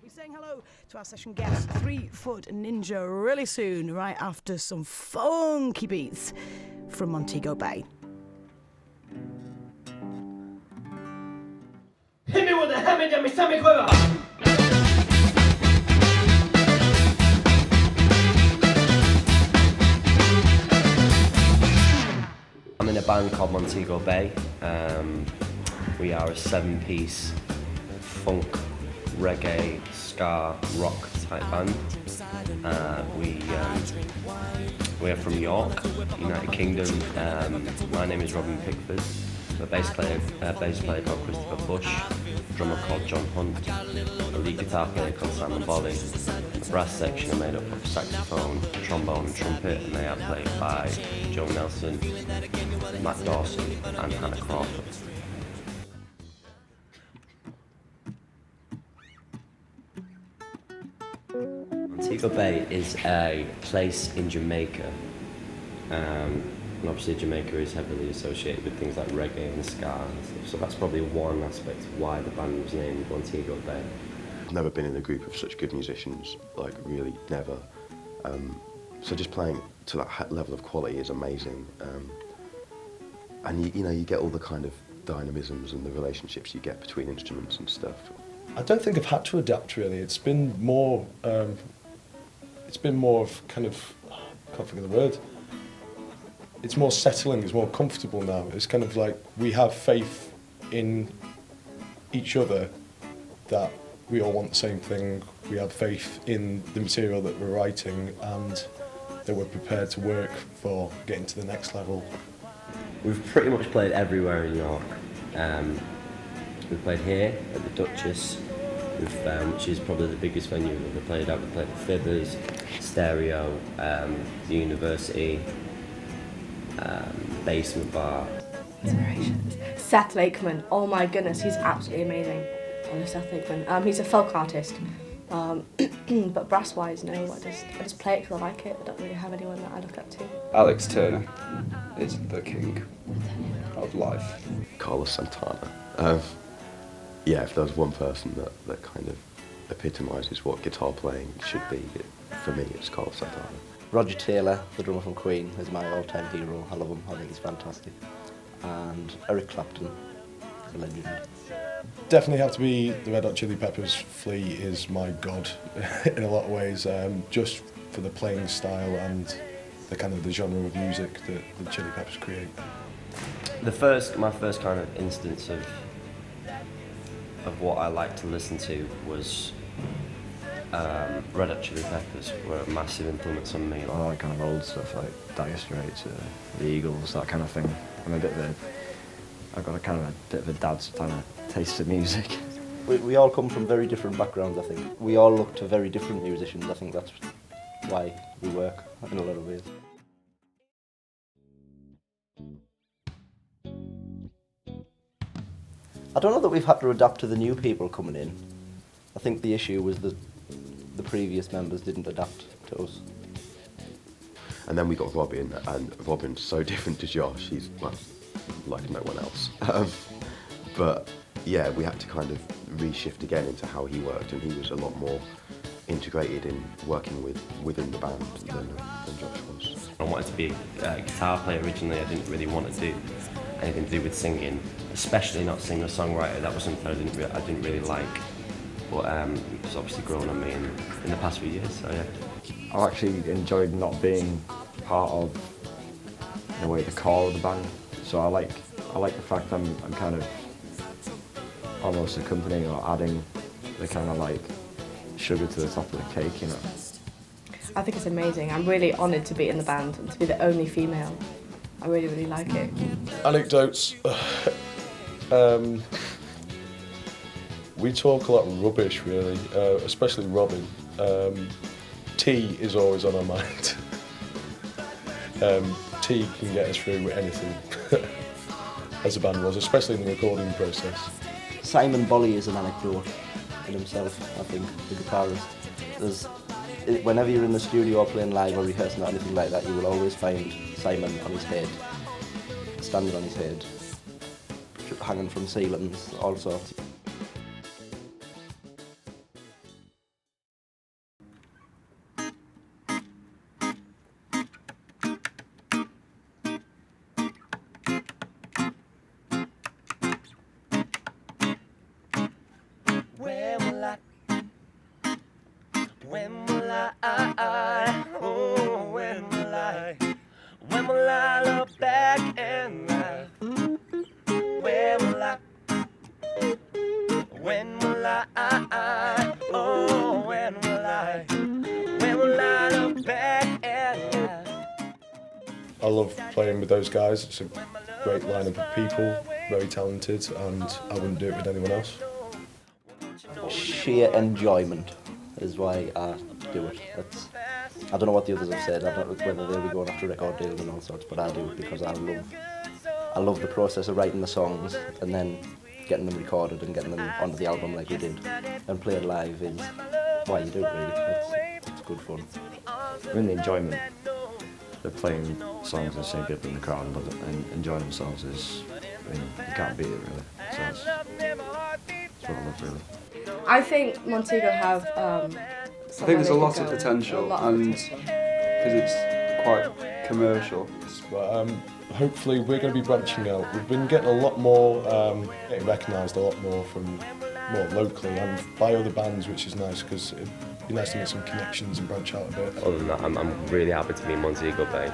be saying hello to our session guest, 3 Foot Ninja, really soon, right after some funky beats from Montego Bay. Hit me with a hammer, Jimmy, Sammy Quiver! I'm in a band called Montego Bay. We are a 7-piece funk, reggae, ska, rock type band. We're from York, United Kingdom. My name is Robin Pickford. I'm a bass player called Christopher Bush, a drummer called John Hunt, a lead guitar player called Simon Bolly. The brass section are made up of saxophone, trombone and trumpet, and they are played by Joe Nelson, Matt Dawson and Hannah Crawford. Montego Bay is a place in Jamaica, and obviously Jamaica is heavily associated with things like reggae and ska and stuff, so that's probably one aspect of why the band was named Montego Bay. I've never been in a group of such good musicians, like really never. So just playing to that level of quality is amazing. And you get all the kind of dynamisms and the relationships you get between instruments and stuff. I don't think I've had to adapt really. It's been more of kind of, I can't think of the word. It's more settling, it's more comfortable now. It's kind of like we have faith in each other that we all want the same thing. We have faith in the material that we're writing and that we're prepared to work for getting to the next level. We've pretty much played everywhere in York. We've played here at the Duchess, which is probably the biggest venue we've ever played at. We've played at Fiddlers, Stereo, the University, Basement Bar. Inspirations. Seth Lakeman, oh my goodness, he's absolutely amazing. I love Seth Lakeman. He's a folk artist, but brass-wise, no, I just play it because I like it. I don't really have anyone that I look up to. Alex Turner is the king of life. Carlos Santana. Yeah, if there's one person that kind of epitomises what guitar playing should be, for me it's Carlos Santana. Roger Taylor, the drummer from Queen, is my all-time hero. I love him, I think he's fantastic. And Eric Clapton, a legend. Definitely have to be the Red Hot Chili Peppers. Flea is my god in a lot of ways, just for the playing style and the kind of the genre of music that the Chili Peppers create. My first kind of instance of what I like to listen to was Red Hot Chili Peppers were a massive influence on me. I like kind of old stuff like Dire Straits, the Eagles, that kind of thing. I've got a kind of a bit of a dad's kind of taste of music. We all come from very different backgrounds, I think. We all look to very different musicians. I think that's why we work in a lot of ways. I don't know that we've had to adapt to the new people coming in. I think the issue was that the previous members didn't adapt to us. And then we got Robin, and Robin's so different to Josh. He's like no one else. But yeah, we had to kind of reshift again into how he worked, and he was a lot more integrated in working within the band than Josh was. I wanted to be a guitar player originally. I didn't really want to do anything to do with singing, especially not singer-songwriter. That was something I didn't really like. But it's obviously grown on me in the past few years, so yeah. I've actually enjoyed not being part of, in a way, the core of the band. So I like the fact I'm kind of almost accompanying or adding the kind of like sugar to the top of the cake, you know. I think it's amazing. I'm really honoured to be in the band and to be the only female. I really, really like it. Anecdotes. We talk a lot of rubbish, really, especially Robin. Tea is always on our mind. Tea can get us through anything, as a band was, especially in the recording process. Simon Bolly is an anecdote in himself, I think, the guitarist. Whenever you're in the studio or playing live or rehearsing or anything like that, you will always find Simon on his head, standing on his head, hanging from ceilings, all sorts. When will oh, when will I look back and laugh? When will oh, when will I look back and laugh? I love playing with those guys. It's a great lineup of people, very talented, and I wouldn't do it with anyone else. Sheer enjoyment is why I do it. I don't know what the others have said. I don't know whether they'll be going after record deals and all sorts, but I do it because I love the process of writing the songs and then getting them recorded and getting them onto the album like we did. And playing live is why you do it, really. It's good fun. I mean, the enjoyment of playing songs and seeing people in the crowd and enjoying themselves is, I mean, you can't beat it, really. So it's what I love, really. I think Montego have. I think there's a lot of potential, and because it's quite commercial. But hopefully we're going to be branching out. We've been getting a lot more, getting recognised a lot more more locally and by other bands, which is nice because it'd be nice to make some connections and branch out a bit. Other than that, I'm really happy to be in Montego Bay.